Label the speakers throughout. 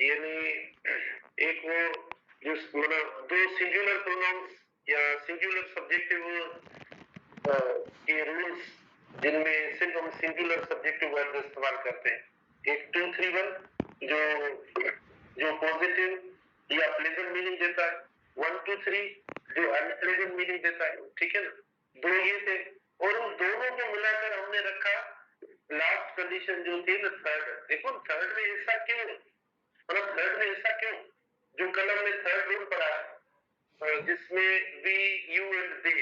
Speaker 1: यानी एक वो जो मतलब दो सिंगुलर प्रोनाउंस या सिंगुलर सब्जेक्टिव के रूल्स जिनमें सिर्फ हम सिंगुलर सब्जेक्टिव वर्ड इस्तेमाल करते हैं। एक 2-3-1 जो जो पॉजिटिव या प्लेजेंट मीनिंग देता है, 1-2-3 जो अनप्लेजेंट मीनिंग देता है, ठीक है ना। दो ये थे और उन दोनों को मिलाकर हमने रखा लास्ट कंडीशन जो थी ना थर्ड। देखो थर्ड में ऐसा क्यों, मतलब थर्ड में ऐसा क्यों, जो कलम में थर्ड रूल पड़ा है जिसमें वी यू एंड दे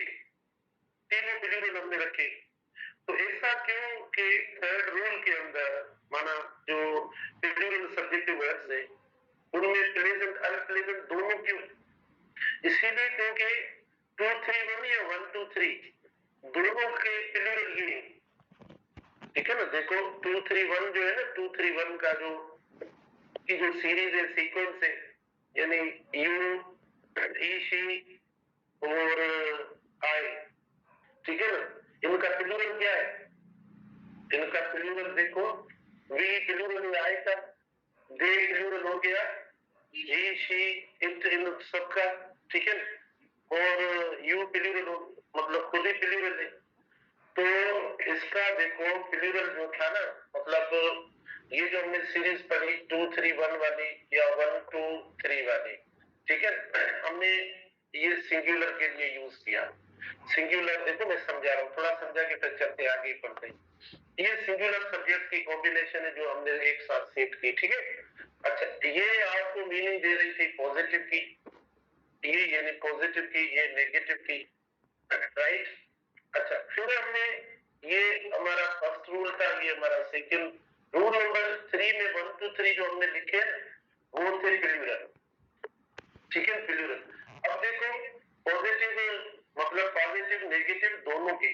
Speaker 1: तीनों प्लूरल हमने रखे, तो ऐसा क्यों कि थर्ड रूल के अंदर माना जो प्लूरल सब्जेक्टिव वर्ड्स है उनमें प्लेजेंट अनप्लेजेंट दोनों क्यों? इसीलिए क्योंकि 2-3-1 या 1-2-3 दोनों के प्लूरल ये, ठीक है ना। देखो 2-3-1 जो है ना, 2-3-1 का जो की जो सीरीज है, सीक्वेंस है, यानी यू ई शी और आई, ठीक है ना। इनका प्लूरल क्या है? इनका प्लूरल देखो, वी प्लूरल है आई का, दे प्लूरल हो गया ही शी इट इन सबका, ठीक है। और यू प्लूरल मतलब खुद ही प्लूरल है। तो इसका देखो प्लूरल जो था ना, मतलब ये जो हमने सीरीज पढ़ी 2-3-1 वाली या 1-2-3 वाली, ठीक है, हमने ये सिंगुलर के लिए यूज किया। सिंगुलर देखो मैं समझा रहा हूँ, थोड़ा समझा के फिर चलते आगे पढ़ते हैं। ये सिंगुलर सब्जेक्ट की कॉम्बिनेशन है जो हमने एक साथ सेट की, ठीक है। अच्छा ये आपको मीनिंग दे रही थी पॉजिटिव की, ये यानी पॉजिटिव की, ये नेगेटिव की, राइट। अच्छा फिर हमने ये हमारा फर्स्ट रूल था, ये हमारा सेकंड रूल नंबर 3 में 1-2-3 जो हमने लिखे वो थे प्लूरल, ठीक है, प्लूरल। अब देखो पॉजिटिव मतलब पॉजिटिव नेगेटिव दोनों की,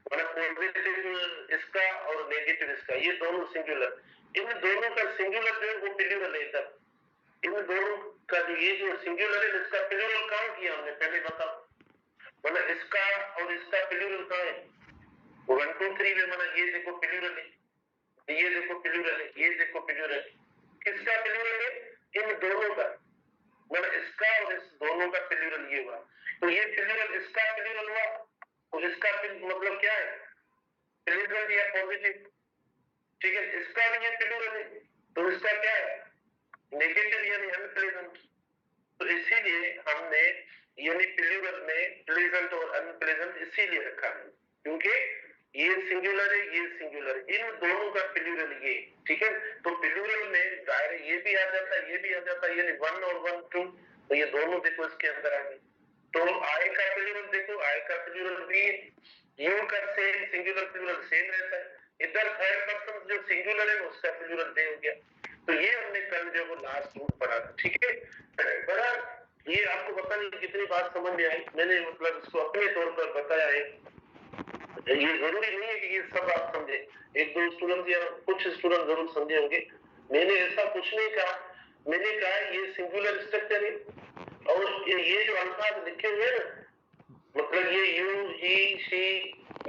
Speaker 1: मतलब पॉजिटिव इसका और नेगेटिव इसका, ये दोनों सिंगुलर, इन दोनों का सिंगुलर जो है वो प्लूरल है इधर। इन दोनों का जो ये जो सिंगुलर है इसका प्लूरल काउंट किया हमने, पहले बताओ, मतलब इसका और इसका प्लूरल कहाँ है? 1-2-3 में मतलब ये देखो प्लूरल है, ये देखो प्लूरल है, ये देखो प्लूरल है। किसका प्लूरल है? इन दोनों का, मतलब इसका और इस दोनों का प्लूरल ये हुआ। तो ये प्लूरल इसका प्लूरल हुआ और इसका मतलब क्या है? प्लूरल या पॉजिटिव, ठीक है। इसका भी ये प्लूरल है तो इसका क्या है? नेगेटिव यानी अनप्लेजेंट। तो इसीलिए हमने यानी प्लूरल में प्लेजेंट और अनप्लेजेंट इसीलिए रखा है क्योंकि ये सिंगुलर है, ये सिंगुलर है, इन दोनों का प्लूरल ये, ठीक है। तो प्लूरल में दायरे ये भी आ जाता है, ये भी आ जाता है, यानी 1 और 1-2, तो ये दोनों देखो इसके अंदर आ गए। तो आई का प्लूरल देखो, आई का प्लूरल भी, यू का सेम सिंगुलर प्लूरल सेम रहता है। इधर थर्ड पर्सन जो सिंगुलर है उसका प्लूरल दे हो गया। तो ये हमने कल जो वो लास्ट रूल पढ़ा था, ठीक है। बड़ा ये आपको पता नहीं कितनी बात समझ में आई, मैंने मतलब इसको अपने तौर पर बताया है। ये जरूरी नहीं है कि ये सब आप समझे, एक दो स्टूडेंट या कुछ स्टूडेंट जरूर समझे होंगे। मैंने ऐसा कुछ नहीं कहा, मैंने कहा ये सिंगुलर स्ट्रक्चर है और ये जो अल्फाज लिखे हुए हैं ना, मतलब ये यू ही शी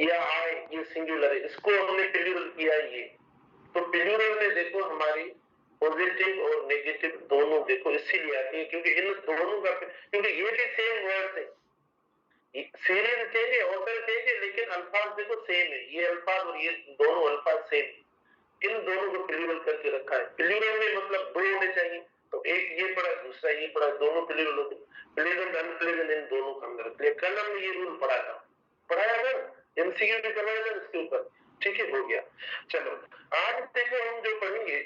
Speaker 1: या आई, ये सिंगुलर है, इसको हमने प्लूरल किया है ये। तो प्लूरल में देखो हमारी पॉजिटिव और नेगेटिव दोनों देखो इसीलिए आती है क्योंकि इन दोनों का, क्योंकि ये भी सेम वर्ड है, सीरीज चेंज है, ऑर्डर चेंज है, लेकिन अल्फाज देखो सेम है, ये अल्फाज और ये दोनों अल्फाज सेम, इन दोनों को प्लूरल करके रखा है। प्लूरल में मतलब दो होने चाहिए, तो एक ये पड़ा दूसरा ये पड़ा, दोनों प्लूरल होते, प्लेजेंट अनप्लेजेंट इन दोनों का अंदर रख लिया। कल हमने ये रूल पढ़ा था, पढ़ाया था, एमसीक्यू भी करवाया था इसके ऊपर, ठीक है, हो गया। चलो आज देखो हम जो पढ़ेंगे,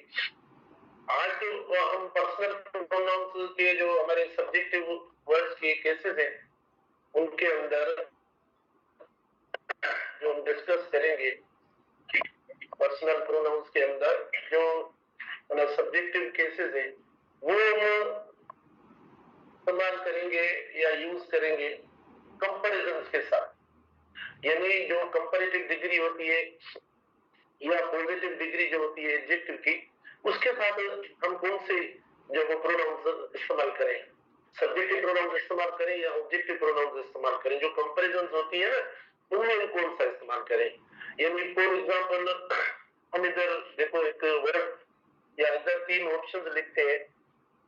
Speaker 1: आज जो हम पर्सनल प्रोनाउंस के जो हमारे सब्जेक्टिव वर्ड्स के केसेस हैं उनके अंदर जो हम डिस्कस करेंगे, पर्सनल प्रोनाउंस के अंदर जो सब्जेक्टिव केसेस है वो हम इस्तेमाल करेंगे या यूज करेंगे कंपैरिजन के साथ, यानी जो कंपैरेटिव डिग्री होती है या पॉजिटिव डिग्री जो होती है एडजेक्टिव की, उसके साथ हम कौन से जो प्रोनाउंस इस्तेमाल करें, सब्जेक्टिव प्रोनाउंस इस्तेमाल करें या ऑब्जेक्टिव प्रोनाउंस इस्तेमाल करें, जो कंपैरिजन होती है ना उनमें कौन सा इस्तेमाल करें। यानी फॉर एग्जांपल हम इधर देखो एक वर्ड या इधर 3 ऑप्शंस लिखते हैं,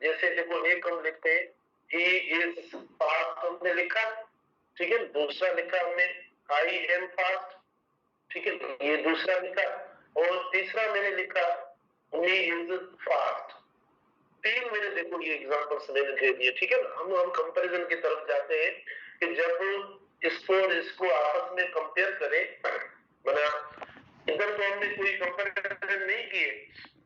Speaker 1: जैसे देखो एक हम लिखते हैं he is fast हमने लिखा, ठीक है। दूसरा लिखा हमने I am fast, ठीक है, ये दूसरा लिखा। और तीसरा मैंने लिखा he is fast। 3 मैंने देखो ये एग्जांपल्स मैंने दे दिए, ठीक है। हम कंपैरिजन की तरफ जाते हैं कि जब इसको आपस में कंपेयर करें, बना इधर तो हमने कोई कंपैरिजन नहीं किए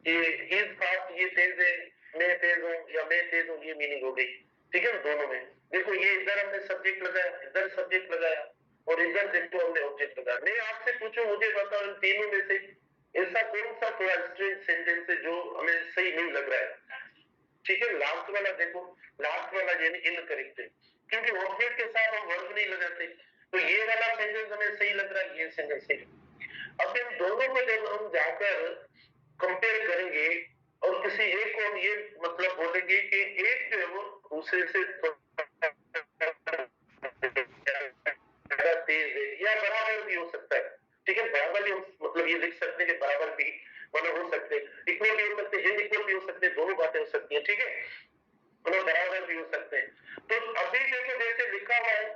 Speaker 1: कि ही इज फास्ट ये तेज है, मैं तेज हूं या मैं तेज हूं, ये मीनिंग हो गई, ठीक है। दोनों में देखो ये इधर हमने सब्जेक्ट लगाया, इधर सब्जेक्ट लगाया, और इधर देखो हमने ऑब्जेक्ट लगाया। मैं आपसे पूछूं, मुझे बताओ इन तीनों में से ऐसा कौन सा थोड़ा स्ट्रेंज सेंटेंस है जो हमें सही नहीं लग रहा है, ठीक है। लास्ट वाला देखो, लास्ट वाला यानी इनकरेक्ट है, क्योंकि ऑब्जेक्ट के साथ हम वर्ब नहीं लगाते, तो ये वाला सेंटेंस हमें सही लग रहा है, ये सेंटेंस सही। अब इन दोनों को जब हम जाकर कंपेयर करेंगे और किसी एक को हम ये मतलब बोलेंगे कि एक जो है वो दूसरे से तेज है या बराबर भी हो सकता है, ठीक है। बराबर भी मतलब ये लिख सकते हैं कि बराबर भी मतलब हो सकते हैं, इक्वल भी हो सकते हैं, इनइक्वल भी हो सकते हैं, दोनों बातें हो सकती है, ठीक है। मतलब बराबर भी हो सकते हैं। तो अभी देखो जैसे लिखा हुआ है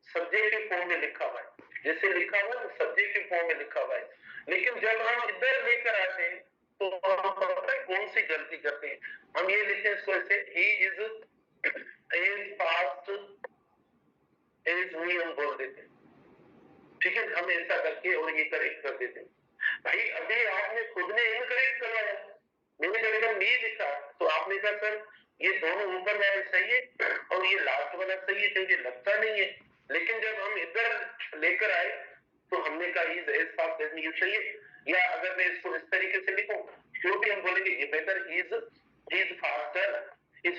Speaker 1: सब्जेक्ट के फॉर्म में लिखा हुआ है, जैसे लिखा हुआ है सब्जेक्ट के फॉर्म में लिखा हुआ है, लेकिन जब हम इधर लेकर आते हैं तो हम पता है कौन सी गलती करते हैं। हम ये लिखते हैं इसको ऐसे, ही इज फास्ट एज मी, हम बोल देते हैं, ठीक है। हम ऐसा करके और ये करेक्ट कर देते हैं। भाई अभी आपने खुद ने इनकरेक्ट करवाया, मैंने जब इधर मी लिखा तो आपने कहा सर ये दोनों ऊपर वाले सही है और ये लास्ट वाला सही है, क्योंकि लगता नहीं है। लेकिन जब हम इधर लेकर आए तो हमने कहा इज एज फास्ट एज मी, ये सही है। या अगर मैं इसको इस तरीके से लिखूं तो भी हम बोलेंगे ये better is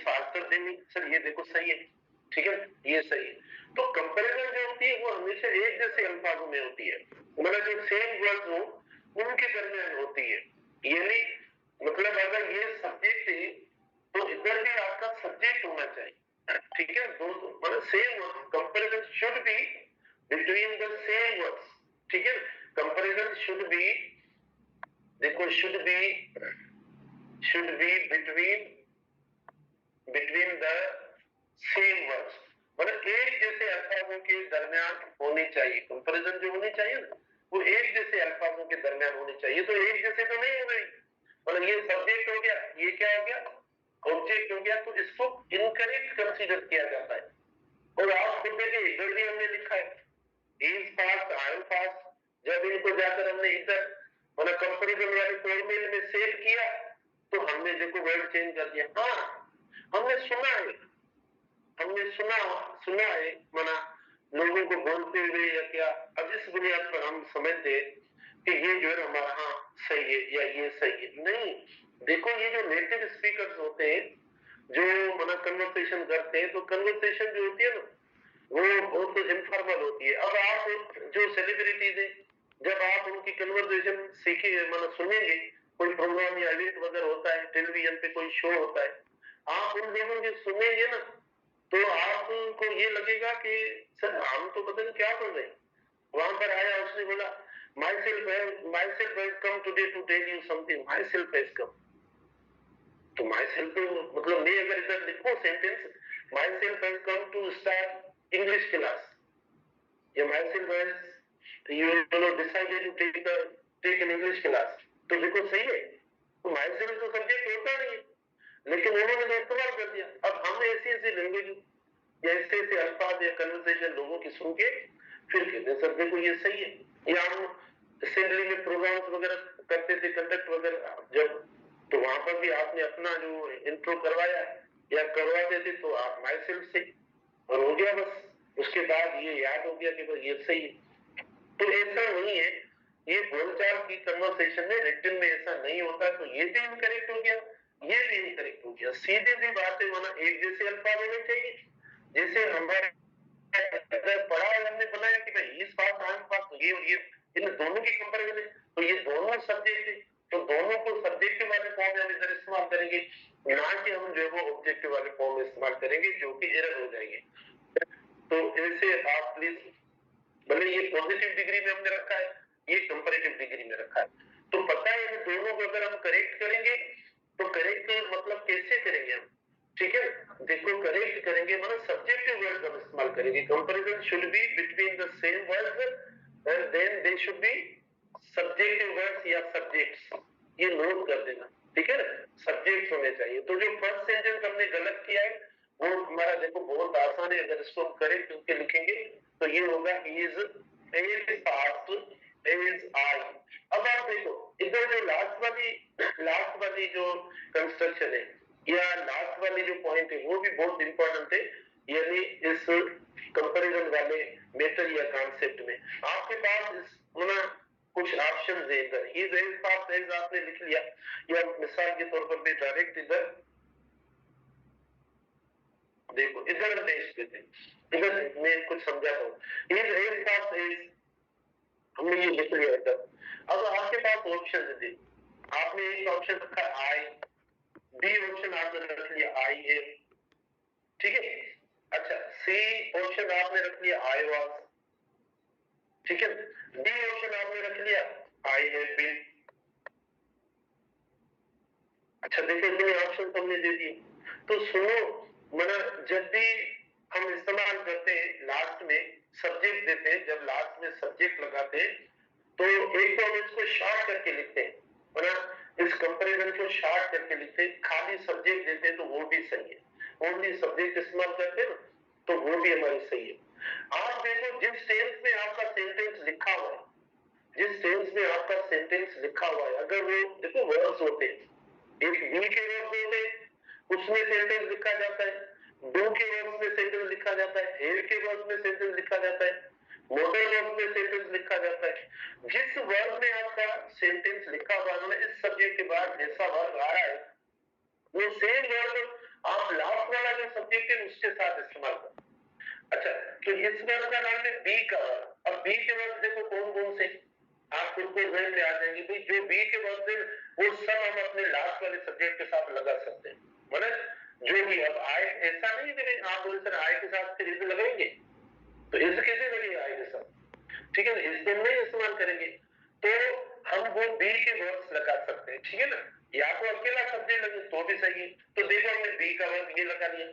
Speaker 1: faster than me, sir ये देखो सही है, ठीक है, ये सही है। तो कंपैरिजन जो होती है वो हमेशा एक जैसे अल्फाजों में होती है, मतलब जो सेम वर्ड्स हो उनके दरमियान होती है। यानी मतलब अगर ये सब्जेक्ट है तो इधर भी आपका सब्जेक्ट होना चाहिए, ठीक है। दो मतलब same word, comparison should be between the same words, ठीक है। कंपैरिजन शुड बी, देखो should be between the same words, मतलब एक जैसे अल्फाजों के दरमियान होनी चाहिए। कंपैरिजन जो होनी चाहिए ना वो एक जैसे अल्फाजों के दरमियान होनी चाहिए, तो एक जैसे तो नहीं हो गई, मतलब ये सब्जेक्ट हो गया, ये क्या हो गया, ऑब्जेक्ट हो गया, तो इसको इनकरेक्ट कंसीडर किया जाता है। और आप खुद देखिए इधर भी हमने लिखा है is fast, I am fast, जब इनको जाकर हमने इधर मतलब कंपैरिजन वाले फॉर्मेट में सेव किया तो हमने देखो वर्ड चेंज कर दिया। हाँ हमने सुना है, हमने सुना है मना लोगों को बोलते हुए या क्या, अब इस बुनियाद पर हम समझते कि ये जो है हमारा हाँ सही है या ये सही है, नहीं। देखो ये जो नेटिव स्पीकर्स होते हैं जो मना कन्वर्सेशन करते हैं, तो कन्वर्सेशन जो होती है ना वो बहुत इनफॉर्मल होती है। अब आप जो सेलिब्रिटीज है जब आप उनकी कन्वर्सेशन सीखे मतलब सुनेंगे, कोई प्रोग्राम या इवेंट वगैरह होता है, टेलीविजन पे कोई शो होता है, आप उन लोगों के सुनेंगे ना तो आपको ये लगेगा कि सर हम तो पता नहीं क्या कर रहे हैं। वहां पर आया उसने बोला myself has come today to tell you something, myself has come, तो माई सेल्फ मतलब मैं अगर इधर लिखूं sentence myself has come to start English class या myself has you know decided to take an English class, तो देखो सही है, तो माई सेल्फ तो सब्जेक्ट होता नहीं है, लेकिन उन्होंने तो इस्तेमाल कर दिया। अब हम ऐसी ऐसी लैंग्वेज या ऐसे ऐसे अल्फाज या कन्वर्सेशन लोगों की सुन के फिर कहते हैं सर देखो ये सही है। या हम असेंबली में प्रोग्राम्स वगैरह करते थे, कंडक्ट वगैरह जब, तो वहां पर भी आपने अपना जो इंट्रो करवाया या करवाते थे तो आप माई सेल्फ से और हो गया बस, उसके बाद ये याद हो गया कि बस ये सही है। तो ऐसा नहीं है, ये बोलचाल की कन्वर्सेशन में रिटन में ऐसा नहीं होता, तो ये भी इनकरेक्ट हो गया, ये भी इनकरेक्ट हो गया। सीधे सी बात है, वरना एक जैसे अल्फाज होने चाहिए, जैसे हमारे पढ़ा है हमने बनाया कि भाई इस पास आम पास तो ये और ये, इन दोनों की कंपैरिजन है, तो ये दोनों सब्जेक्ट है, तो दोनों को सब्जेक्टिव वाले फॉर्म में हम इधर इस्तेमाल करेंगे, ना कि हम जो है वो ऑब्जेक्टिव वाले फॉर्म में इस्तेमाल करेंगे, जो कि एरर हो जाएंगे। तो ऐसे आप प्लीज, भले ये पॉजिटिव डिग्री में हमने रखा है, ये कंपैरेटिव डिग्री में रखा है, तो पता है इन दोनों को अगर हम करेक्ट करेंगे तो करेक्ट मतलब कैसे करेंगे हम, ठीक है। देखो करेक्ट करेंगे मतलब सब्जेक्टिव वर्ड का इस्तेमाल करेंगे। Comparison should be between the same words and then they should be subjective words या सब्जेक्ट्स, ये नोट कर देना, ठीक है ना, सब्जेक्ट्स होने चाहिए। तो जो फर्स्ट सेंटेंस हमने गलत किया है वो हमारा देखो बहुत आसान है, अगर इसको हम करेक्ट करके लिखेंगे तो ये होगा इज पास्ट इज आई। अब आप देखो इधर जो लास्ट वाली जो कंस्ट्रक्शन है या लास्ट वाली जो पॉइंट है वो भी बहुत इंपॉर्टेंट है, यानी इस कंपैरिजन वाले मेथड या कॉन्सेप्ट में आपके पास इस मतलब कुछ ऑप्शन है। इधर इज पास्ट इज आपने लिख लिया, या मिसाल के तौर पर भी डायरेक्ट इधर देखो इधर देश देते, इधर मैं कुछ समझाता हूँ। इज पास्ट इज हमने ये लिख लिया इधर। अब आपके पास ऑप्शन है, आपने एक ऑप्शन रखा आई, बी ऑप्शन आपने रख लिया आई है, ठीक है। अच्छा सी ऑप्शन आपने रख लिया आई वाज, ठीक है। डी ऑप्शन आपने रख लिया आई हैव बीन। अच्छा देखो इतने ऑप्शन हमने दे दिए। तो सुनो मतलब जब भी हम इस्तेमाल करते हैं लास्ट में सब्जेक्ट देते हैं, जब लास्ट में सब्जेक्ट लगाते हैं तो एक तो हम इसको शॉर्ट करके लिखते हैं, मतलब इस कंपैरिजन को शॉर्ट करके लिखते हैं। खाली सब्जेक्ट देते हैं तो वो भी सही है, ओनली सब्जेक्ट इस्तेमाल करते हैं तो वो भी हमारी सही है। आप देखो जिस टेंस में आपका सेंटेंस लिखा हुआ है, जिस टेंस में आपका सेंटेंस लिखा हुआ है, अगर वो देखो वर्ड्स होते हैं, एक बी के वर्ड्स होते हैं उसमें सेंटेंस लिखा जाता है, डू के वर्ड्स में सेंटेंस लिखा जाता है, हेड के वर्ड्स में सेंटेंस लिखा जाता है, मॉडल वर्ब में सेंटेंस लिखा जाता है। जिस वर्ब में आपका सेंटेंस लिखा हुआ है, इस सब्जेक्ट के बाद जैसा वर्ब आ रहा है वो सेम वर्ब आप लास्ट वाला जो सब्जेक्ट है उसके साथ इस्तेमाल करें। अच्छा तो इस वर्ब का नाम है बी का वर्ब। अब बी के वर्ब देखो कौन कौन से आप खुद को ध्यान में आ जाएंगे भाई, जो बी के वर्ब है वो सब हम अपने लास्ट वाले सब्जेक्ट के साथ लगा सकते हैं, मतलब जो भी। अब आए ऐसा नहीं कि आप बोले सर आए के साथ फिर इसे लगाएंगे, तो इसे कैसे लगेगा आए के साथ, ठीक है ना, इसको नहीं इस्तेमाल करेंगे। तो हम वो बी के वर्ड्स लगा सकते हैं, ठीक है ना, या तो अकेला सब्जेक्ट लगे तो भी सही है। तो देखो हमने बी का वर्ड ये लगा लिया,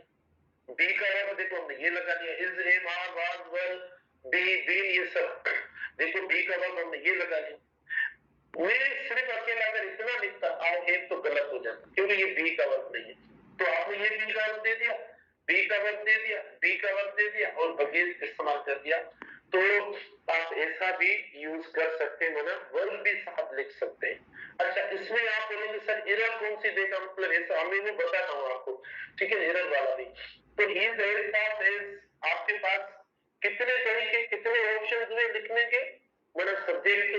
Speaker 1: बी का वर्ड देखो हमने ये लगा लिया, is am are was will be been ये सब देखो बी का वर्ड हमने ये लगा लिया। मैं सिर्फ अकेला अगर इतना लिखता आओ एक तो गलत हो जाता क्योंकि ये बी का वर्ड नहीं है। तो आपने ये बी का वर्ड दे दिया, बी का वर्ड दे दिया, बी का वर्ड दे दिया और बगैर इस्तेमाल कर दिया। तो आप ऐसा भी यूज कर सकते हैं, मतलब वर्ब भी साथ लिख सकते हैं। अच्छा इसमें आप बोलेंगे सर एरर कौन सी देगा, मतलब ऐसा हमें भी बताता हूँ आपको, ठीक है, एरर वाला भी। तो इज एज पास एज आपके पास कितने तरीके कितने ऑप्शन हुए लिखने के, मतलब सब्जेक्ट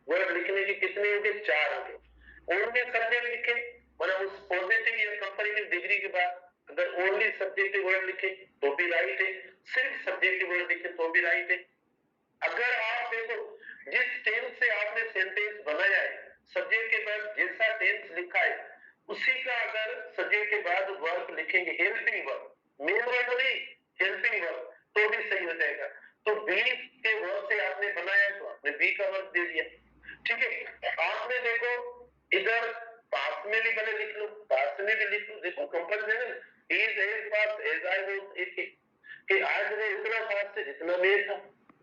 Speaker 1: वर्ड लिखने के कितने होंगे, 4 होंगे। ओनली सब्जेक्ट लिखे मतलब उस पॉजिटिव या कंपैरेटिव डिग्री के बाद अगर ओनली सब्जेक्टिव वर्ड लिखे तो भी राइट है, सिर्फ सब्जेक्टिव वर्ड लिखे तो भी राइट है। अगर आप देखो जिस टेंस से आपने सेंटेंस बनाया है सब्जेक्ट के बाद जैसा टेंस लिखा है उसी का अगर सब्जेक्ट के बाद वर्ब लिखेंगे हेल्पिंग वर्ब, मेन वर्ब नहीं हेल्पिंग वर्ब, तो भी सही हो जाएगा। तो बी के वर्ब से आपने बनाया तो आपने बी का वर्ब दे दिया, ठीक है। आपने देखो इधर पास में भी भले लिख लो पास में भी लिख लो, देखो comparison is as pass as I was एक कि आज मैं इतना पास से जितना मैं था।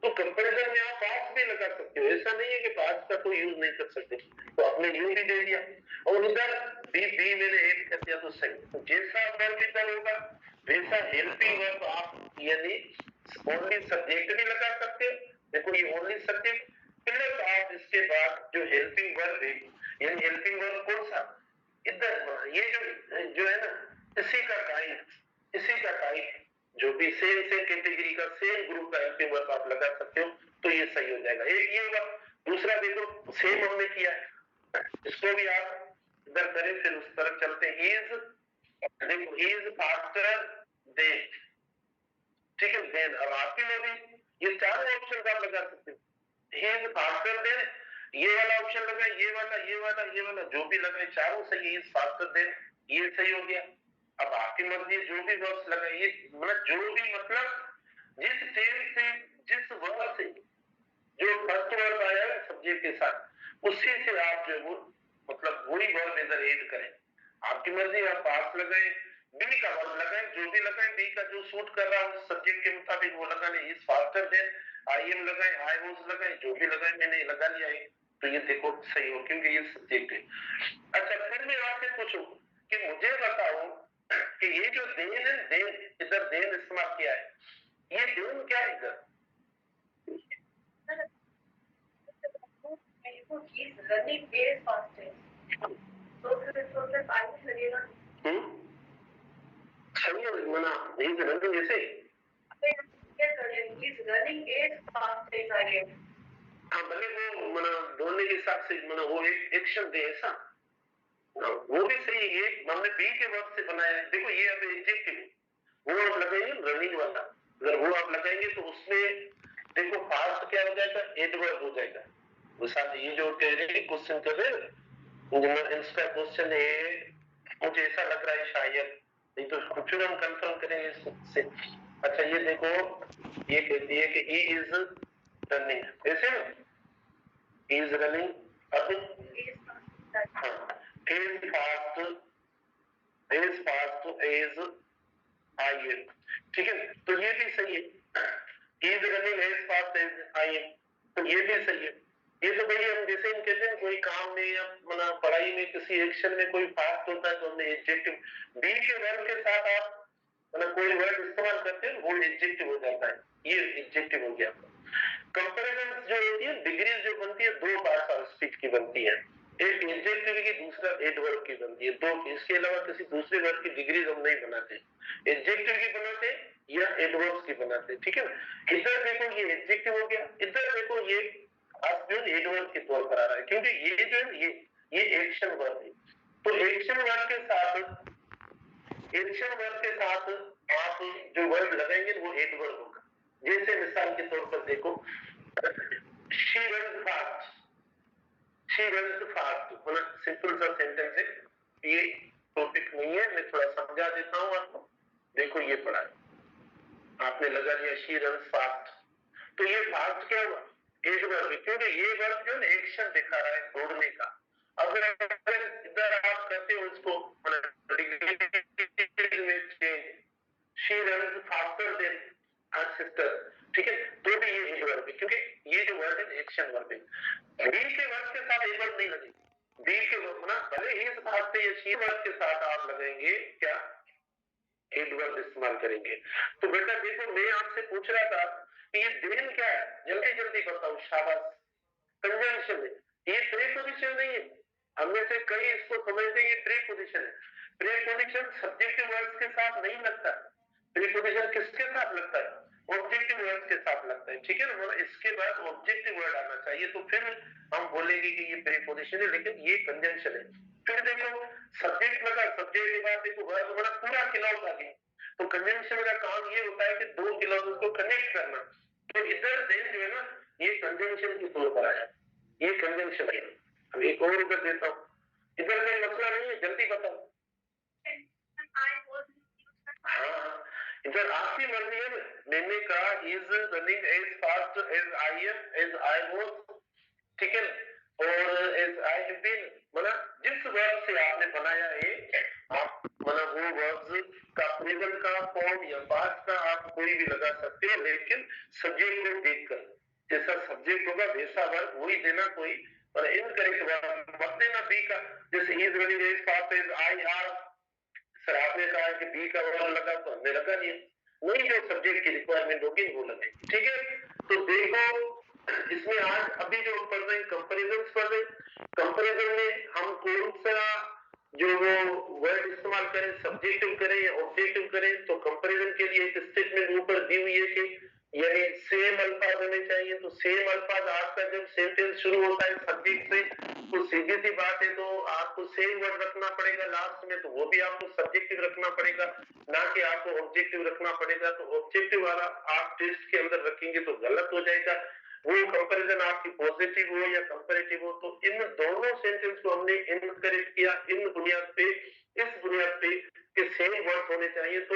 Speaker 1: तो कंपैरिजन में आप पास भी लगा सकते हो, ऐसा नहीं है कि पास का कोई यूज नहीं कर सकते। तो आपने यू भी दे दिया और उधर बी बी मैंने ऐड कर दिया तो सही। तो जैसा वर्ब इधर होगा वैसा हेल्पिंग वर्ब आप यानी ओनली सब्जेक्ट भी लगा सकते हो, देखो ये ओनली सब्जेक्ट प्लस आप इसके बाद जो हेल्पिंग वर्ब है, यानी हेल्पिंग वर्ब कौन सा इधर ये जो है ना इसी का टाइप जो भी सेम कैटेगरी का सेम ग्रुप का हेल्पिंग वर्ब आप लगा सकते हो तो ये सही हो जाएगा। एक ये होगा। दूसरा देखो सेम हमने किया है, इसको भी आप इधर करें फिर उस तरफ चलते हैं। देखो इज फास्टर देन, ठीक है, देन। अब आपके लिए भी ये चारों ऑप्शन आप लगा सकते हो, ही इज फास्टर देन, ये वाला ऑप्शन लगा, ये वाला जो भी लगा चारों सही है। इज फास्टर देन ये सही हो गया। अब आपकी मर्जी जो भी वर्ड्स लगा ये मतलब जो भी मतलब जिस टेंस से जिस वर्ड से जो फर्स्ट वर्ड आया है सब्जेक्ट के साथ उसी से आप जो वो मतलब वही वर्ड इधर ऐड करें। आपकी मर्जी, आप पास लगाएं, बी का वर्ब लगाएं, जो भी लगाएं, बी का जो सूट कर रहा है उस सब्जेक्ट के मुताबिक वो लगाने, is faster then, I am लगाएं, आई वाज लगाएं, जो भी लगाएं, मैंने लगा लिया है तो ये देखो सही हो क्योंकि ये सब्जेक्ट है। अच्छा फिर मैं आपसे पूछूं कि मुझे बताओ कि ये जो देन है, देन इधर देन इस्तेमाल किया है, ये देन क्या है इधर? रनिंग इज फास्टर तो फिर पानी लगेगा। सही है मना नहीं रनिंग ऐसे क्या करें, is running is faster again. हाँ भले वो मना दौड़ने के हिसाब से मना वो एक एक्शन दे ऐसा, वो भी सही है। ये हमने बी के वर्ड से बनाया है, देखो ये अब एडजेक्टिव वो आप लगाएंगे रनिंग वाला, अगर वो आप लगाएंगे तो उसमें देखो फास्ट क्या हो जाएगा, एडवर्ब हो जाएगा। वो साथ ये जो कह रहे क्वेश्चन कर रहे हैं इसका क्वेश्चन है, मुझे ऐसा लग रहा है शायद, नहीं तो फिर हम कंफर्म करेंगे इससे। अच्छा ये देखो ये कहती है कि ही इज रनिंग, ऐसे इज रनिंग, अब हाँ is fast as I am, ठीक है तो ये भी सही है, is running as fast as I am, तो ये भी सही है। ये तो भाई हम जैसे हम कहते हैं कोई काम में या मतलब पढ़ाई में किसी एक्शन में कोई फास्ट होता है तो हमने एडजेक्टिव बी के वर्ब के साथ आप मतलब कोई वर्ड इस्तेमाल करते हैं वो एडजेक्टिव हो जाता है, ये एडजेक्टिव हो गया। कंपैरिजन जो होती है डिग्रीज जो बनती है दो पार्ट्स ऑफ स्पीच की बनती है, एक एडजेक्टिव की दूसरा एडवर्ब की बनती है, दो, इसके अलावा किसी दूसरे वर्ड की डिग्रीज हम नहीं बनाते, एडजेक्टिव की बनाते या एडवर्ब्स की बनाते, ठीक है ना। इधर देखो ये एडजेक्टिव हो गया, इधर देखो ये आप जो एडवर्ब के तौर पर आ रहा है क्योंकि ये जो है ये एक्शन वर्ब है, तो एक्शन वर्ब के साथ आप जो वर्ड लगाएंगे वो एडवर्ब होगा। जैसे मिसाल के तौर पर देखो she runs fast, she runs fast, मतलब सिंपल सा सेंटेंस है, ये टॉपिक नहीं है, मैं थोड़ा समझा देता हूँ आपको। देखो ये पढ़ा आपने लगा दिया she runs fast, तो ये फास्ट क्या हुआ, एडवर्ब, क्योंकि ये वर्ब जो है एक्शन दिखा रहा है दौड़ने का। अगर इधर आप कहते हो इसको she runs faster than her sister, ठीक है तो भी ये एडवर्ब है क्योंकि ये जो वर्ड है एक्शन वर्ब है। बी के वर्ब के साथ एडवर्ब नहीं लगेगा, बी के वर्ब ना भले इस बात से ये शी वर्ब के साथ आप लगाएंगे क्या, एडवर्ब इस्तेमाल करेंगे। तो बेटा देखो मैं आपसे पूछ रहा था कि ये देन क्या है, जल्दी जल्दी बताओ, शाबाश। कंजंक्शन है, ये प्रीपोजिशन नहीं है, हमने से कई इसको समझते हैं ये प्रीपोजिशन है। प्रीपोजिशन सब्जेक्टिव वर्ड्स के साथ नहीं लगता, प्रीपोजिशन किसके साथ लगता है, ऑब्जेक्टिव वर्ड्स के साथ लगता है, ठीक है ना, मतलब इसके बाद ऑब्जेक्टिव वर्ड आना चाहिए तो फिर हम बोलेंगे कि ये प्रीपोजिशन है, लेकिन ये कंजंक्शन है। फिर देखो सब्जेक्ट लगा, सब्जेक्ट के बाद देखो वर्ब बड़ा पूरा क्लॉज आ गया, तो कंजंक्शन का काम ये होता है कि दो क्लॉज को कनेक्ट करना, तो इधर देन जो है ना ये कंजंक्शन के तौर पर आया, ये कंजंक्शन है। अब एक और उधर देता हूँ, इधर कोई मसला नहीं है, जल्दी बताओ। हाँ इधर आपकी मर्जी है, मैंने कहा is running as fast as I am as I was, ठीक है, और एज आई हैव बीन, मतलब जिस वर्ब से आपने बनाया है आप मतलब वो वर्ब्स का प्रेजेंट का फॉर्म या पास्ट का आप कोई भी लगा सकते हो, लेकिन सब्जेक्ट को देखकर जैसा सब्जेक्ट होगा वैसा वर्ब वही देना, कोई और इनकरेक्ट वर्ब मत देना बी का, जैसे is running as fast as I are, sir आपने कहा कि बी का वर्ड लगा तो हमने लगा दिया, वही जो सब्जेक्ट की रिक्वायरमेंट होगी वो लगे, ठीक है। तो देखो इसमें आज अभी जो हम पढ़ रहे हैं कंपैरिजन पढ़ रहे हैं, कंपैरिजन में हम कौन सा जो वो वर्ड इस्तेमाल करें, सब्जेक्टिव करें या ऑब्जेक्टिव करें, तो कंपैरिजन के लिए एक स्टेटमेंट ऊपर दी हुई है कि यानी सेम अल्फाज होने चाहिए, तो सेम अल्फाज आपका जब सेंटेंस शुरू होता है सब्जेक्ट से तो सीधी सी बात है तो आपको सेम वर्ड रखना पड़ेगा लास्ट में, तो वो भी आपको सब्जेक्टिव रखना पड़ेगा, ना कि आपको ऑब्जेक्टिव रखना पड़ेगा। तो ऑब्जेक्टिव वाला आप टेस्ट के अंदर रखेंगे तो गलत हो जाएगा, वो कंपैरिजन आपकी पॉजिटिव हो या कंपैरेटिव हो, तो इन दोनों सेंटेंस को हमने इनकरेक्ट किया इन बुनियाद पे, इस बुनियाद पे कि सेम वर्ड होने चाहिए। तो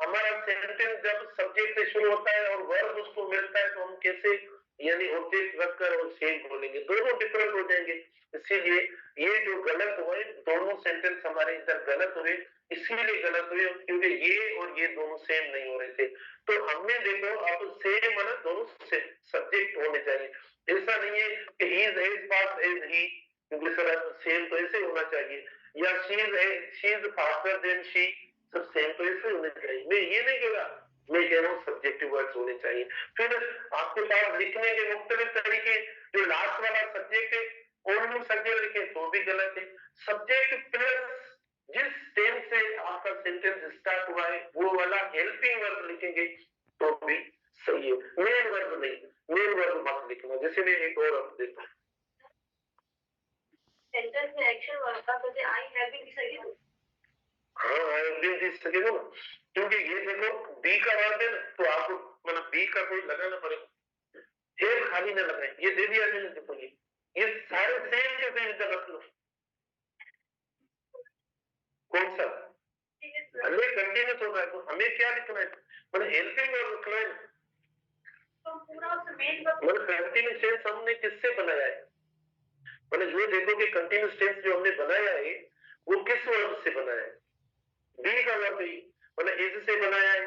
Speaker 1: हमारा सेंटेंस जब सब्जेक्ट से शुरू होता है और वर्ब उसको मिलता है तो हम कैसे यानी ऑब्जेक्ट रखकर और सेम बोलेंगे, दोनों डिफरेंट हो जाएंगे। इसीलिए ये जो गलत हुए, दोनों सेंटेंस हमारे इधर गलत हुए, इसीलिए गलत हुए क्योंकि ये और ये दोनों सेम नहीं हो रहे थे। तो हमने देखो अब सेम है ना, दोनों सब्जेक्ट होने चाहिए। ऐसा नहीं है कि he is as fast as he, क्योंकि सर सेम तो ऐसे होना चाहिए, या she is faster than she, सब सेम तो ऐसे होने चाहिए। मैं ये नहीं कह रहा, मैं कह रहा हूँ सब्जेक्टिव वर्ड्स होने चाहिए। फिर आपके पास लिखने के मुख्तलिफ तरीके, जो लास्ट वाला सब्जेक्ट है ओनली सब्जेक्ट लिखे तो भी गलत है। सब्जेक्ट प्लस जिस टेंस से आपका सेंटेंस स्टार्ट हुआ है वो वाला हेल्पिंग वर्ब लिखेंगे तो भी सही है, मेन वर्ब नहीं, मेन वर्ब मत लिखना। जैसे मैं एक और अर्थ देता हूँ, सेंटेंस में एक्शन वर्ब का जैसे I have been this again, हाँ I have been this again ना, क्योंकि ये देखो बी का वर्ब है ना, तो आपको मतलब बी का कोई लगाना पड़ेगा, एक खाली ना लगाए, ये दे दिया मैंने, देखो ये सारे सेम के सेम इधर रख लो। कौन सा हमें कंटिन्यूस होना है, तो हमें क्या लिखना है, मतलब हेल्पिंग वर्ब लिखना है, तो पूरा मतलब कंटिन्यूस टेंस हमने किससे बनाया है, मतलब ये देखो कि कंटिन्यूस टेंस जो हमने बनाया है वो किस वर्ब से बनाया है, बी का वर्ब ही, मतलब इज से बनाया है,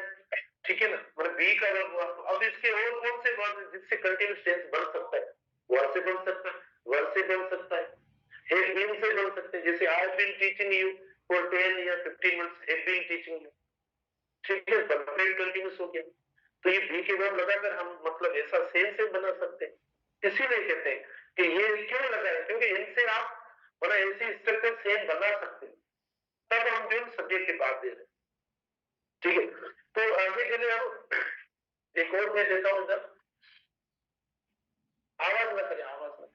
Speaker 1: ठीक है ना, मतलब बी का वर्ब। अब इसके और कौन से वर्ब जिससे कंटिन्यूस टेंस बन सकता है, वर्ब से बन सकता है, वर्ब से बन सकता है, हैव बीन से बन सकते हैं, जैसे I have been teaching you for 10 या 15 months, have been teaching you, ठीक है, परफेक्ट कंटिन्यूस हो गया। तो ये बी के वर्ब लगाकर हम मतलब ऐसा सेम से बना सकते हैं। इसीलिए कहते हैं कि ये क्यों लगा है, क्योंकि इनसे आप मतलब ऐसी स्ट्रक्चर सेम बना सकते हैं, तब हम जो सब्जेक्ट के बाद दे रहे हैं, ठीक है। तो आगे के लिए हम एक और मैं देता हूं इधर, आवाज न करें, आवाज न,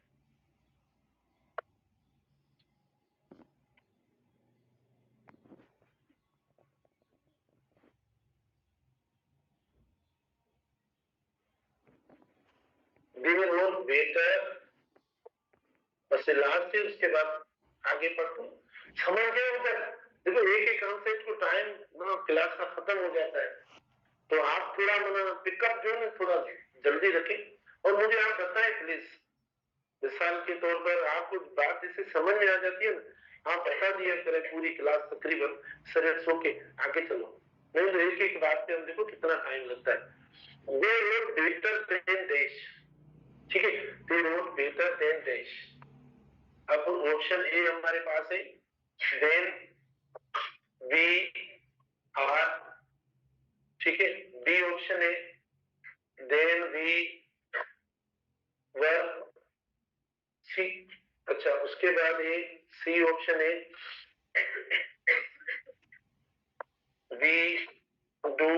Speaker 1: वी विल नॉट वेटर, बस लास्ट है, उसके बाद आगे पढ़ते हैं। समझ गए उधर, देखो एक एक कॉन्सेप्ट को टाइम मतलब क्लास का खत्म हो जाता है, तो आप थोड़ा मतलब पिकअप जो है थोड़ा जल्दी रखें, और मुझे आप बताएं प्लीज, मिसाल के तौर पर आपको बात जैसे समझ में आ जाती है ना, आप बता दिया करें पूरी क्लास तकरीबन, सर इट्स ओके आगे चलो, नहीं तो एक एक बात पे हम देखो कितना टाइम लगता है। दे रोड बेटर देन देश, ठीक है, दे रोड बेटर देन देश। अब ऑप्शन ए हमारे पास है, देन वी आर, ठीक है, बी ऑप्शन है देन वी वर, सी, अच्छा उसके बाद है सी ऑप्शन है वी डू,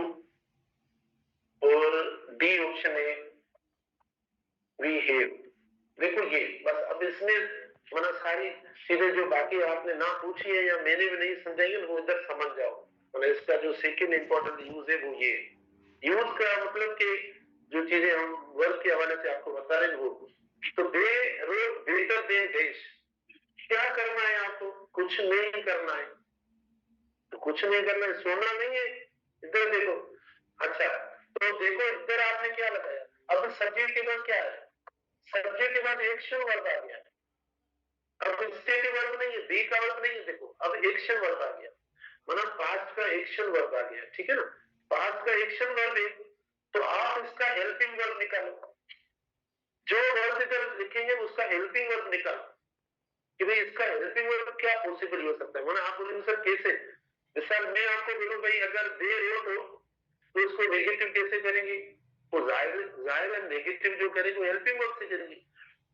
Speaker 1: और डी ऑप्शन है वी हैव। देखो ये बस, अब इसमें मतलब सारी चीजें जो बाकी आपने ना पूछी है या मैंने भी नहीं समझाई वो इधर समझ जाओ, मतलब इसका जो सेकंड इंपॉर्टेंट यूज है वो ये यूज का मतलब कि जो चीजें हम वर्क के हवाले से आपको बता रहे हैं वो, तो दे रोड बेटर देन देश, क्या करना है आपको, कुछ नहीं करना है, तो कुछ नहीं करना है, सोना नहीं है, इधर देखो, अच्छा तो देखो इधर आपने क्या लगाया, अब सब्जेक्ट के बाद क्या है, सब्जेक्ट के बाद एक्शन वर्ब आ गया, अब स्टेटिव वर्ब नहीं है, बी का वर्ब नहीं है, देखो अब एक्शन वर्ब आ गया, मतलब पास्ट का एक्शन वर्ब आ गया, ठीक है ना, पास्ट का एक्शन वर्ब है, तो आप इसका हेल्पिंग वर्ब निकालो, जो वर्ब इधर लिखेंगे उसका हेल्पिंग वर्ब निकालो, कि भाई इसका हेल्पिंग वर्ब क्या पॉसिबल हो सकता है, मतलब आप बोलेंगे सर कैसे, मिसाल मैं आपको बोलूं भाई अगर दे रोड हो तो उसको नेगेटिव कैसे करेंगे, तो जाहिर जाहिर है नेगेटिव जो करेंगे वो हेल्पिंग वर्ब से करेंगे,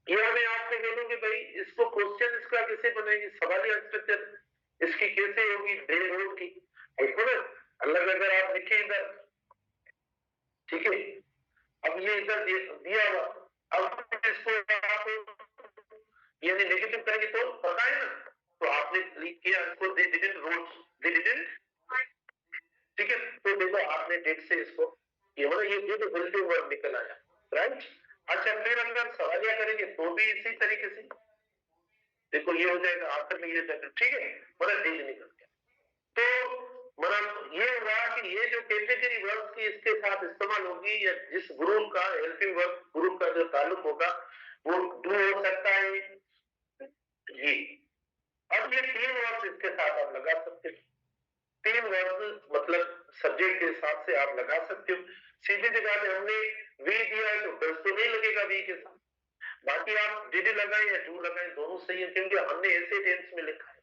Speaker 1: या मैं आपसे बोलूं कि भाई इसको क्वेश्चन इसका कैसे बनाएंगे, सवालिया स्ट्रक्चर इसकी कैसे होगी, डे रोड की, ऐसा ना अलग अगर आप लिखे इधर, ठीक है, अब ये इधर दिया हुआ, अब इसको आप यानी नेगेटिव करेंगे तो पता है ना, तो आपने क्लिक किया इसको, they didn't road, they didn't, ठीक है, तो देखो आपने डेट से इसको ये मतलब ये तो हेल्पिंग वर्ब निकल आया, राइट। अच्छा फिर अगर सवालिया करेंगे तो भी इसी तरीके से, देखो ये हो जाएगा आखिर में ये जाएगा, ठीक है, मतलब डेज निकल गया, तो मतलब ये हुआ कि ये जो कैटेगरी वर्ब की इसके साथ इस्तेमाल होगी या जिस ग्रुप का हेल्पिंग वर्ब ग्रुप का जो ताल्लुक होगा वो डू हो सकता है ये। अब ये 3 वर्ब इसके साथ आप लगा सकते हो, 3 वर्ब मतलब सब्जेक्ट के हिसाब से आप लगा सकते हो। सीधी जगह में हमने वी दिया है तो डस तो नहीं लगेगा वी के साथ, बाकी आप डिड लगाए या डू लगाए दोनों सही है, क्योंकि हमने ऐसे टेंस में लिखा है।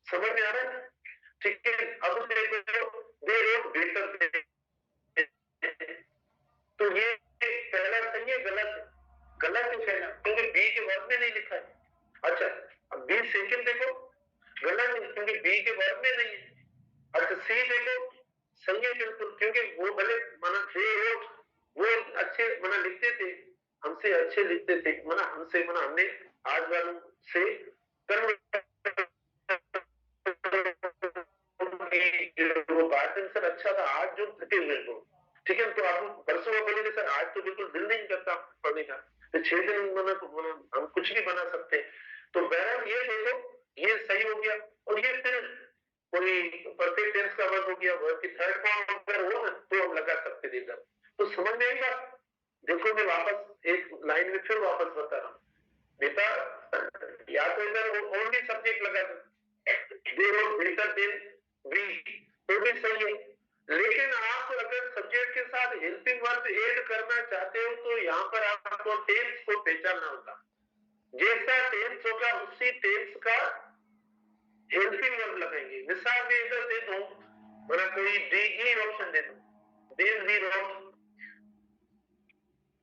Speaker 1: समझ में आ रहा है? ठीक है। अब देखो दे रोट बेटर, तो ये पहला सही है गलत है? गलत है पहला, क्योंकि बी के वर्ब में नहीं लिखा है। अच्छा अब बी सेकंड देखो गलत है क्योंकि बी के वर्ब में नहीं है। अच्छा सी देखो सही है बिल्कुल, क्योंकि वो भले माना दे रोट वो अच्छे माना लिखते थे, हमसे अच्छे लिखते थे, माना हमसे माना हमने आज वालों से वो पार्टन सर अच्छा था, आज जो थके हुए को ठीक है, तो आप परसों में बोलेंगे सर आज तो बिल्कुल दिल नहीं करता पढ़ने का, तो 6 दिन तो हम कुछ भी बना सकते हैं। तो बहरहाल ये देखो ये सही हो गया, और ये फिर कोई परफेक्ट टेंस का वर्ब हो गया, वर्ब की थर्ड फॉर्म अगर हो ना तो हम लगा सकते हैं इधर। तो समझ में आएगा? देखो मैं वापस एक लाइन में फिर वापस बता रहा हूँ बेटा, या तो इधर ओनली सब्जेक्ट लगा they wrote better than we तो भी सही है, लेकिन आप अगर सब्जेक्ट के साथ हेल्पिंग वर्ब ऐड करना चाहते हो तो यहाँ पर आपको टेंस को पहचानना होगा। जैसा टेंस होगा उसी टेंस का हेल्पिंग वर्ब लगाएंगे। मिसाल में इधर दे दो, बड़ा कोई डी ऑप्शन दे दो, देन वी रोट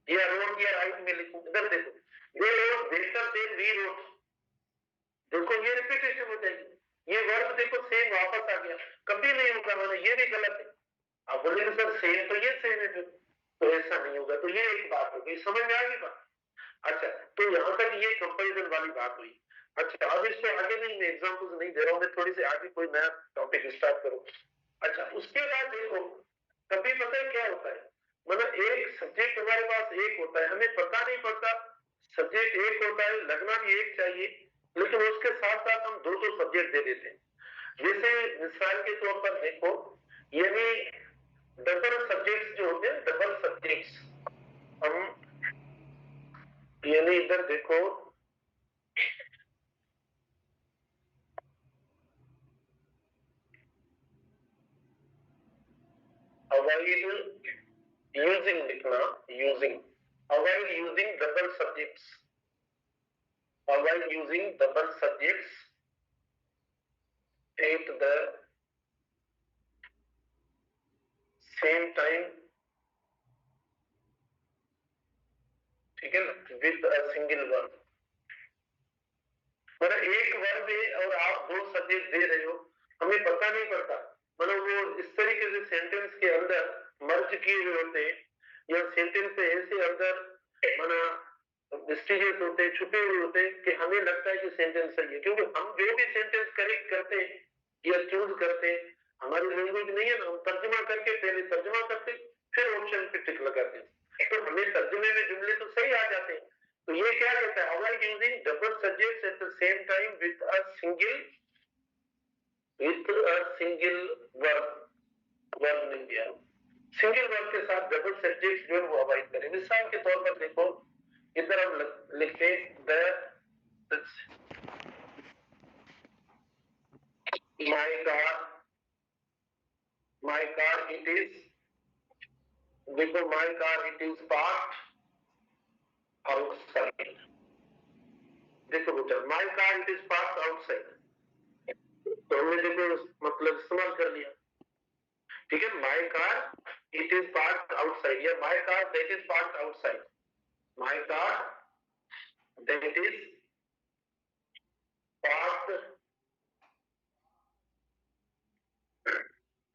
Speaker 1: या रोट या राइट में लिखूं, इधर देखो they wrote better than we wrote, देखो ये रिपीटेशन हो जाएगी, ये वर्ब देखो सेम वापस आ गया, कभी नहीं होगा, मैंने ये भी गलत है। आप बोलेंगे सर सेम तो ये सेम है, तो ऐसा नहीं होगा, तो ये एक बात हो गई, समझ में आ गई बात? अच्छा तो यहाँ तक ये कंपैरिजन वाली बात हुई। अच्छा अब इससे आगे नहीं, मैं एग्जांपल्स नहीं दे रहा हूँ, मैं थोड़ी सी आगे कोई नया टॉपिक स्टार्ट करूँ। अच्छा उसके बाद देखो कभी पता है क्या होता है, मतलब एक सब्जेक्ट हमारे पास एक होता है, हमें पता नहीं पड़ता सब्जेक्ट एक होता है, लगना भी एक चाहिए, लेकिन उसके साथ साथ हम दो दो सब्जेक्ट दे देते हैं। जैसे मिसाल के तौर पर देखो, यानी डबल सब्जेक्ट्स जो होते हैं, डबल सब्जेक्ट्स हम यानी इधर देखो अवॉइड यूजिंग लिखना, using avoid using double subjects, avoid using double subjects at the same time, ठीक है ना, विद अ सिंगल वर्ब। मतलब एक वर्ब है और आप दो सब्जेक्ट दे रहे हो, हमें पता नहीं पड़ता, मतलब वो इस तरीके से सेंटेंस के अंदर मर्ज किए हुए होते हैं, या सेंटेंस से ऐसे अंदर माना मिस्टीरियस होते हैं, छुपे हुए होते हैं कि हमें लगता है कि सेंटेंस सही है, क्योंकि हम जो भी सेंटेंस करेक्ट करते हैं या चूज करते हैं, हमारी लैंग्वेज नहीं है ना, हम तर्जुमा करके पहले तर्जुमा करते फिर ऑप्शन पे टिक लगाते हैं, तो हमें तर्जुमे में जुमले तो सही आ जाते हैं। तो ये क्या कहता है, avoid using double subjects at the same time with a single verb नहीं दिया, सिंगल वर्ब के साथ डबल सब्जेक्ट जो है वो अवॉइड करें। मिसाल के तौर पर देखो इधर हम लिखते the my car it is, देखो my car it is parked outside, देखो बेटा my car it is parked outside, तो हमने देखो मतलब इस्तेमाल कर लिया, ठीक है, my car it is parked outside या my car that is parked outside, my car that is parked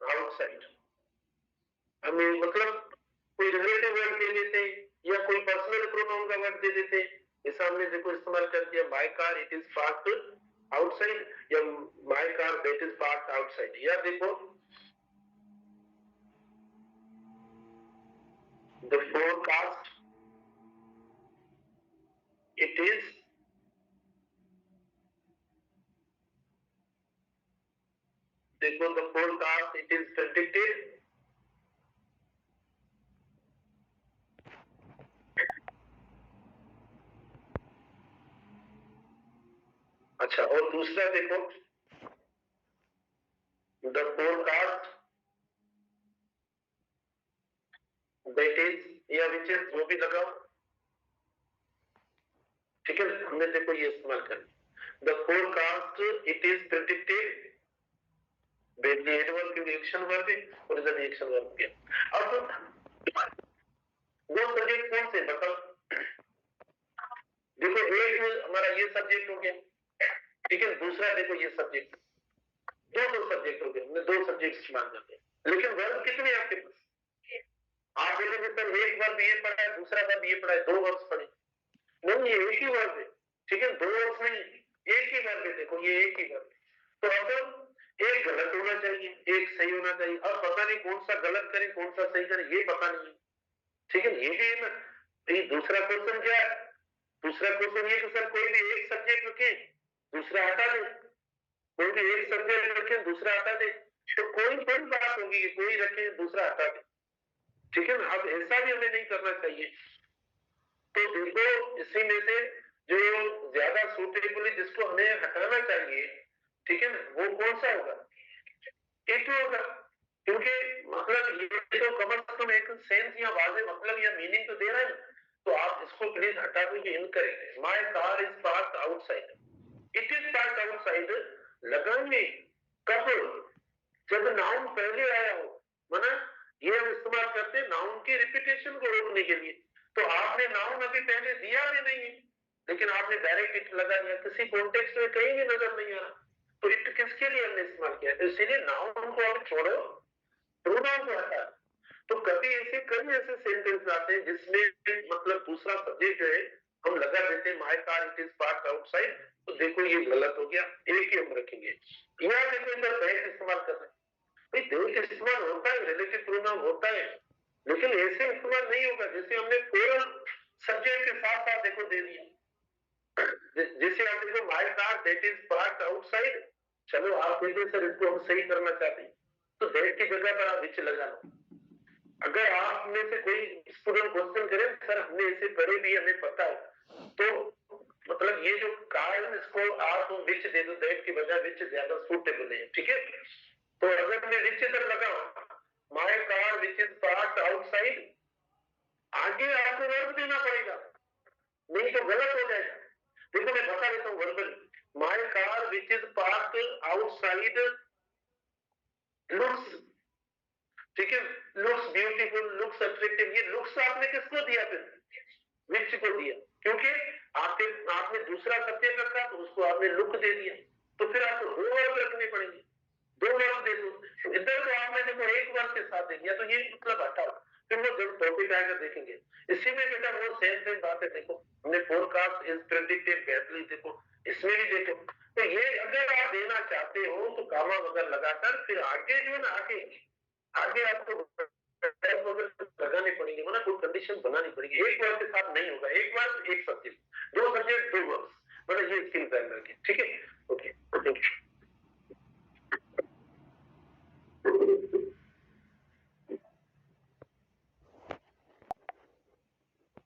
Speaker 1: outside. हमें मतलब कोई रिलेटिव वर्ड दे देते या कोई पर्सनल प्रोनाउन का वर्ड दे देते, जैसा हमने देखो इस्तेमाल कर दिया my car it is parked outside या my car that is parked outside, या देखो द फोरकास्ट इट इज, देखो the forecast it is predicted दूसरा देखो, द फोरकास्ट दैट इज, या विच इज, जो भी लगाओ, ठीक है। हमने देखो ये इस्तेमाल कर, the forecast it is predicted, basically adverb की रिएक्शन वर्ब है और इधर रिएक्शन वर्ब किया। अब दो सब्जेक्ट कौन से बताओ, देखो एक हमारा ये सब्जेक्ट हो गया, ठीक है, दूसरा देखो ये सब्जेक्ट, दो सब्जेक्ट हो गए, हमने दो सब्जेक्ट इस्तेमाल कर दिए, लेकिन वर्ब कितने आपके पास, आप बोलोगे सर एक वर्ब ये पढ़ा है, दूसरा वर्ब ये पढ़ा है, दो वर्ब्स पढ़े, नहीं ये एक ही वर्ब है, ठीक है, दो वर्ब्स नहीं, एक ही वर्ब है, देखो ये एक ही वर्ब। तो अब एक गलत होना चाहिए, एक सही होना चाहिए, अब पता नहीं कौन सा गलत करें कौन सा सही करें, ये पता नहीं है, ठीक है, ये भी है ना। ये दूसरा क्वेश्चन क्या है, दूसरा क्वेश्चन ये कि सर कोई भी एक सब्जेक्ट रखे दूसरा हटा दे, कोई भी एक सब्जेक्ट रखे दूसरा हटा दे, तो कोई बड़ी बात होगी कि कोई रखे दूसरा हटा दे, ठीक है ना। अब ऐसा भी हमें नहीं करना चाहिए। तो देखो इसी में से जो ज्यादा सूटेबल है, जिसको हमें हटाना चाहिए, ठीक है ना, वो कौन सा होगा, इट होगा, क्योंकि मतलब ये तो कम से कम एक सेंस या वाजे मतलब या मीनिंग तो दे रहा है, तो आप इसको प्लीज हटा दीजिए, incorrect, my car is parked outside, it is parked outside लगाएंगे कब, जब नाउन पहले आया हो, माना ये हम इस्तेमाल करते हैं नाउन की रिपीटेशन को रोकने के लिए, तो आपने नाउन अभी पहले दिया भी नहीं है, लेकिन आपने डायरेक्ट इट लगा दिया, किसी कॉन्टेक्स्ट में कहीं भी नजर नहीं आ रहा, तो इट किसके लिए हमने इस्तेमाल किया, तो इसीलिए नाउन को आप छोड़ो, प्रोनाउन को हटा। तो कभी ऐसे सेंटेंस आते हैं जिसमें मतलब दूसरा सब्जेक्ट जो है हम लगा देते हैं, my car it is parked outside, तो देखो ये गलत हो गया, एक ही हम रखेंगे, यहाँ देखो इधर दैट इस्तेमाल कर रहे हैं, दैट इस्तेमाल होता है, रिलेटिव प्रोनाउन होता है, लेकिन ऐसे इस्तेमाल नहीं होगा जैसे हमने पूरा सब्जेक्ट के साथ साथ देखो दे दिया, जैसे आप देखो my car that is parked outside, चलो आप देखिए सर इसको हम सही करना चाहते हैं, तो दैट की जगह पर आप विच लगा लो। अगर आप में से कोई स्टूडेंट क्वेश्चन करे सर हमने इसे पढ़े भी हमें पता है, तो मतलब ये जो कारण इसको आप विच दे दो, दैट की बजाय विच ज्यादा सूटेबल है, ठीक है। तो अगर मैं विच इधर लगाऊं, my car which is parked outside, आगे आपको वर्ब देना पड़ेगा, नहीं तो गलत हो जाएगा। देखो मैं बता देता हूँ verbal, my car which is parked outside looks, ठीक है, लुक्स ब्यूटीफुल, लुक्स अट्रैक्टिव, ये लुक्स आपने किसको दिया, फिर विच को दिया, क्योंकि आपने दूसरा सब्जेक्ट रखा तो उसको आपने लुक दे दिया, तो फिर आपको दो वर्ब रखने पड़ेंगे, दो वर्ब दे दो, इधर तो आपने देखो एक वर्ब के साथ दे दिया, तो ये मतलब हटाओ, फिर वो जब टॉपिक आएगा देखेंगे। इसी में बेटा वो सेम बात है, देखो हमने फोरकास्ट इज प्रेडिक्टेड बैडली, देखो इसमें भी देखो, तो ये अगर आप देना चाहते हो तो कामा वगैरह लगाकर फिर आगे जो है ना, आगे आपको लगाने पड़ेंगे, मतलब कोई कंडीशन बनानी पड़ेगी, एक वर्ब के साथ नहीं होगा, एक वर्ब एक सब्जेक्ट, दो सब्जेक्ट दो वर्ब, मतलब ये स्किल ध्यान रखें, ठीक है।